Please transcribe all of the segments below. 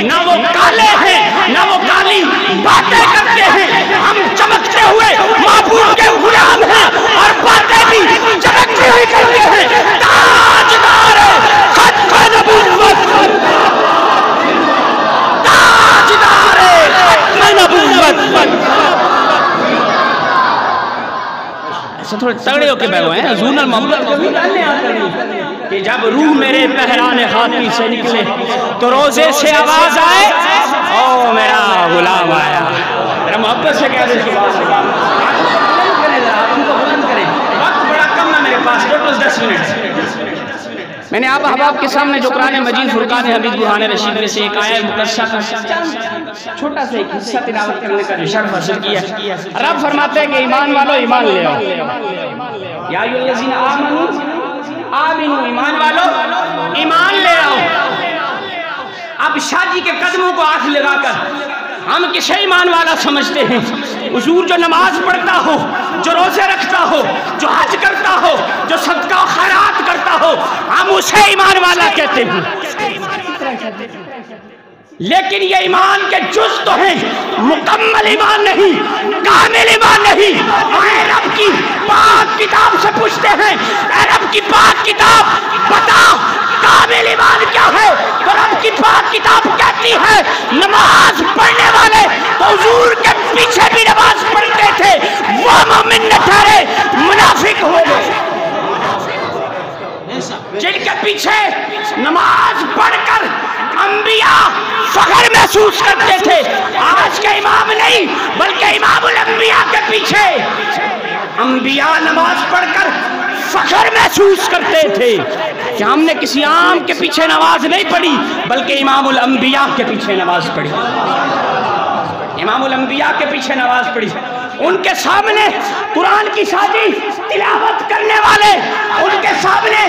نہ وہ کالے ہیں نہ وہ کالی باتیں کرتے ہیں، ہم چمکتے ہوئے معبود کے غلام ہیں اور باتیں بھی چمکتی ہوئی کرتے ہیں۔ تاجدار ختم نبوت، تاجدار ختم نبوت۔ ایسا تھوڑے تگڑے ہو کے بیٹھے ہوئے ہیں، زونل محمد کبھی ڈالنے آتا نہیں کہ جب روح میرے پہرانے خاطی سے نکلے تو روزے سے آواز آئے، او میرا غلام آیا۔ میرا محبت سے کہہ دے سبحان اللہ۔ آپ کو بلند کریں، وقت بڑا کم ہے میرے پاس، 10 منٹ۔ میں نے آپ احباب کے سامنے جو قرآن مجید فرقان حمید برہان رشید میں سے ایک آیت مقدسہ کا چھوٹا سا ایک حصہ تلاوت کرنے کا جو شرف حاصل کیا، رب فرماتے ہیں کہ ایمان والو ایمان لے آؤ، یا ایھا الذین آمنوا آمنوا، ایمان والو ایمان لے آؤ۔ اب شادی کے قدموں کو آنکھ لگا کر ہم کسے ایمان والا سمجھتے ہیں؟ حضور جو نماز پڑھتا ہو، جو روزے رکھتا ہو، جو حج کرتا ہو، جو صدقہ و خیرات کرتا ہو، ہم اسے ایمان والا کہتے ہیں۔ لیکن یہ ایمان کے جز تو ہیں، مکمل ایمان نہیں، کامل ایمان نہیں۔ اے رب کی پاک کتاب سے پوچھتے ہیں، اے رب کی پاک کتاب بتا کامل ایمان کیا ہے؟ تو رب کی پاک کتاب کہتی ہے نماز پڑھنے والے تو حضور کے پیچھے بھی نماز پڑھتے تھے، وہ مومن نہ ٹھہرے، منافق ہو گئے۔ جن کے پیچھے نماز پڑھ کر انبیاء فخر محسوس کرتے تھے، آج کے امام نہیں بلکہ امام الانبیاء کے پیچھے انبیاء نماز پڑھ کر فخر محسوس کرتے تھے کہ ہم نے کسی عام کے پیچھے نماز نہیں پڑھی بلکہ امام الانبیاء کے پیچھے نماز پڑھی، امام الانبیاء کے پیچھے نماز پڑھی۔ ان کے سامنے قرآن کی شادی تلاوت کرنے والے، ان کے سامنے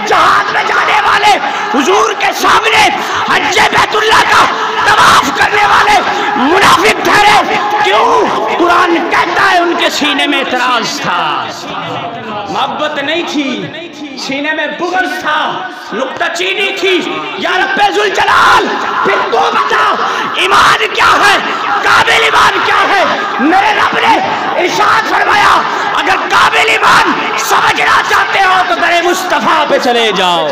جہاد میں جانے والے، حضور کے سامنے حج بیت اللہ کا طواف کرنے والے منافق ٹھہرے۔ کیوں؟ قرآن کہتا ہے ان کے سینے میں اعتراض تھا، محبت نہیں تھی، سینے میں بغض تھا، نکتہ چینی تھی۔ یا رب ذوالجلال پھر تو بتا ایمان کیا ہے، کامل ایمان کیا ہے؟ میرے رب نے ارشاد فرمایا اگر کامل ایمان سمجھنا چاہتے ہو تو در مصطفیٰ پہ چلے جاؤ۔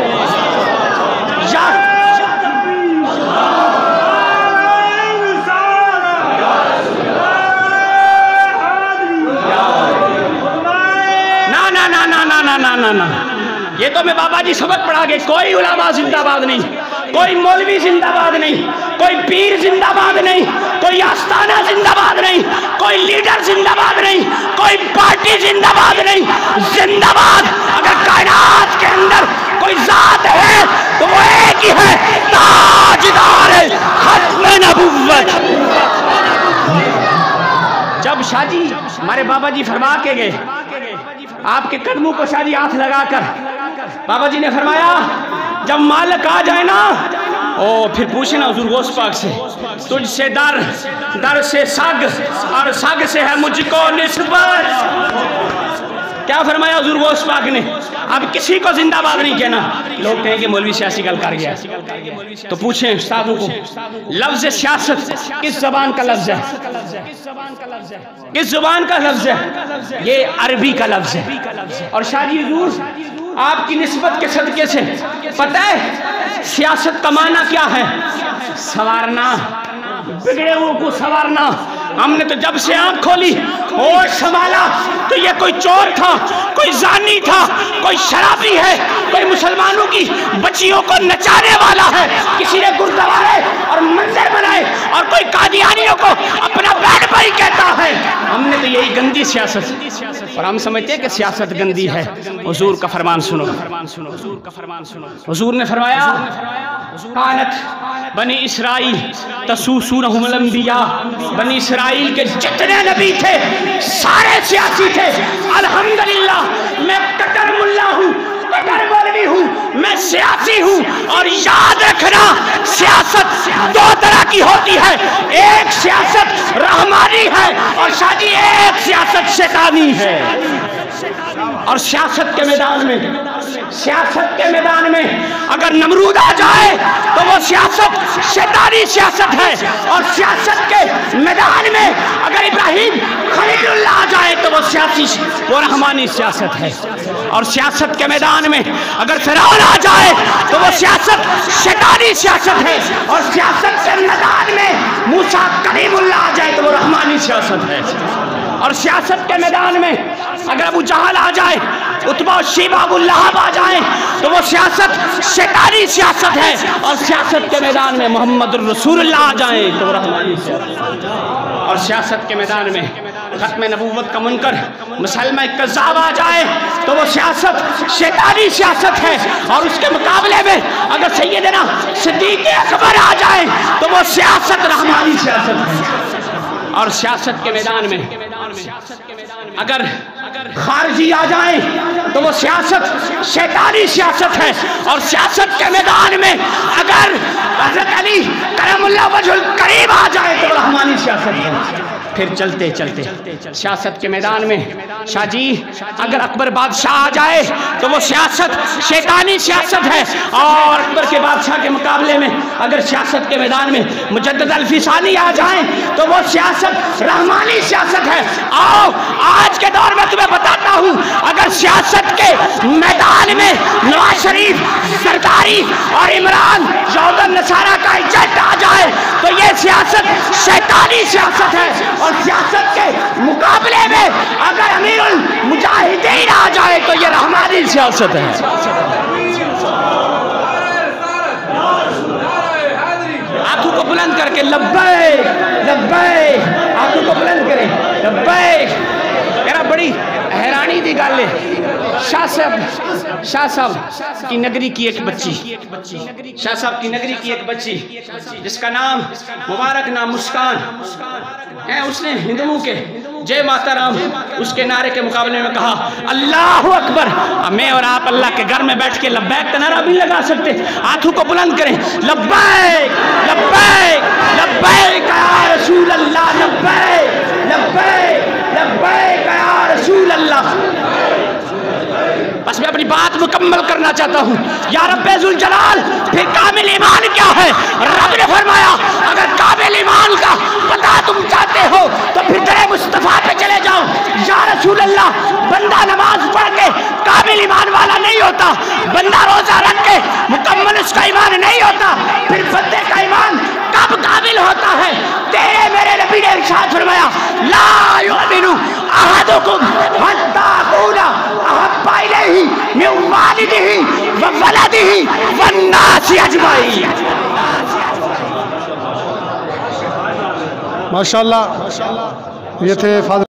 نا یہ تو میں بابا جی سبق پڑھا گئے، کوئی علماء زندہ باد نہیں، کوئی مولوی زندہ باد نہیں، کوئی پیر زندہ باد نہیں، کوئی آستانہ زندہ باد نہیں، کوئی لیڈر زندہ باد نہیں، کوئی پارٹی زندہ باد نہیں۔ زندہ باد اگر کائنات کے اندر کوئی ذات ہے تو وہ ایک ہی ہے، تاجدار ختم نبوت۔ جب شادی ہمارے بابا جی فرما کے گئے، آپ کے قدموں کو شادی ہاتھ لگا کر بابا جی نے فرمایا جب مالک آ جائے نا پھر پوچھنا حضور غوث پاک سے، تجھ سے در سے سگ اور سگ سے ہے مجھ کو نسبت۔ کیا فرمایا حضور غوث پاک نے؟ اب کسی کو زندہ باد نہیں کہنا۔ لوگ کہیں کہ مولوی سیاسی گل کر گیا، تو پوچھیں استادوں کو لفظ سیاست کس زبان کا لفظ ہے؟ کس زبان کا لفظ ہے؟ یہ عربی کا لفظ ہے۔ اور شادی حضور آپ کی نسبت کے صدقے سے پتہ ہے سیاست کا معنی کیا ہے؟ سنوارنا، بگڑے ہوئے کو سنوارنا۔ ہم نے تو جب سے آنکھ کھولی ہوش سنبھالا تو یہ کوئی چور تھا، کوئی زانی تھا، کوئی شرابی ہے، کوئی مسلمانوں کی بچیوں کو نچانے والا ہے، کسی نے گردوارے اور منظر بنائے، اور کوئی قادیانیوں کو اپنا بینڈ بھائی کہتا ہے۔ ہم نے تو یہی گندی سیاست، اور ہم سمجھتے ہیں کہ سیاست گندی ہے۔ حضور کا فرمان سنو، حضور نے فرمایا کانت بنی اسرائیل تسوسونہم الانبیاء، بنی اسرائیل کے جتنے نبی تھے سارے سیاسی تھے۔ الحمدللہ میں کٹر ملا ہوں، کٹر مولوی ہوں، میں سیاسی ہوں۔ اور یاد رکھنا سیاست دو طرح کی ہوتی ہے، ایک سیاست رحمانی ہے اور شادی ایک سیاست شیطانی ہے۔ اور سیاست کے میدان میں سیاست کے میدان میں اگر نمرود آ جائے تو وہ سیاست شیطانی سیاست ہے، اور سیاست کے میدان میں اگر ابراہیم خلیل اللہ آ جائے تو وہ رحمانی سیاست ہے، اور سیاست کے میدان میں اگر فرعون آ جائے تو وہ سیاست شیطانی سیاست ہے، اور سیاست کے میدان میں موسیٰ کلیم اللہ آ جائے تو وہ رحمانی سیاست ہے، اور سیاست کے میدان میں اگر ابو جہل آ جائے، عتبہ و شیبہ ابو لہب آ جائیں تو وہ سیاست شیطانی سیاست ہے، اور سیاست کے میدان میں محمد الرسول اللہ آ جائیں تو وہ رحمانی سیاست ہے، اور سیاست کے میدان میں ختم نبوت کا منکر مسلمہ کذاب آ جائے تو وہ سیاست شیطانی سیاست ہے، اور اس کے مقابلے میں اگر سیدنا صدیق اکبر آ جائیں تو وہ سیاست رحمانی سیاست ہے، اور سیاست کے میدان میں اگر خارجی آ جائیں تو وہ سیاست شیطانی سیاست ہے، اور سیاست کے میدان میں اگر حضرت علی کرم اللہ وجہ الکریم آ جائے تو رحمانی سیاست ہے۔ پھر چلتے چلتے سیاست کے میدان میں شاہ جی اگر اکبر بادشاہ آ جائے تو وہ سیاست شیطانی سیاست ہے، اور اکبر کے بادشاہ کے مقابلے میں اگر سیاست کے میدان میں مجدد الفسانی آ جائیں تو وہ سیاست رحمانی سیاست ہے۔ آؤ آج کے دور میں تمہیں بتاتا ہوں، اگر سیاست کے میدان میں نواز شریف، زرداری اور عمران یہود نصارہ کا ایجنٹ آ جائے تو یہ سیاست شیطانی سیاست ہے، اور سیاست کے مقابلے میں اگر امیر المجاہدین آ جائے تو یہ رحمانی سیاست ہے۔ آنکھوں کو بلند کر کے لبیک لبیک، آنکھوں کو بلند کریں لبیک۔ میرا بڑی حیرانی دی گل ہے، شاہ صاحب کی نگری کی ایک بچی، شاہ صاحب کی نگری کی ایک بچی جس کا نام مبارک نام مسکان ہے، اس نے ہندوؤں کے جے ماتا رام اس کے نعرے کے مقابلے میں کہا اللہ اکبر۔ میں اور آپ اللہ کے گھر میں بیٹھ کے لبیک کا نعرہ بھی لگا سکتے، ہاتھوں کو بلند کریں لبیک لبیک لبیک یا رسول اللہ، لبیک لبیک لبیک یا رسول اللہ۔ بس میں اپنی بات مکمل کرنا چاہتا ہوں، یا رب ذوالجلال پھر کامل ایمان کیا ہے؟ رب نے فرمایا اگر کامل ایمان کا پتہ تم چاہتے ہو تو پھر تیرے مصطفیٰ پہ چلے جاؤ۔ یا رسول اللہ بندہ نماز پڑھ کے کامل ایمان والا نہیں ہوتا، بندہ روزہ رکھ کے مکمل اس کا ایمان نہیں ہوتا، پھر بندے کا ایمان کب کامل ہوتا ہے؟ تیرے میرے نبی نے ارشاد فرمایا لا یؤمن احدکم حتی اکون احب الیہ من والدہ وولدہ والناس اجمعین۔ ماشاءاللہ یہ تھے فاضل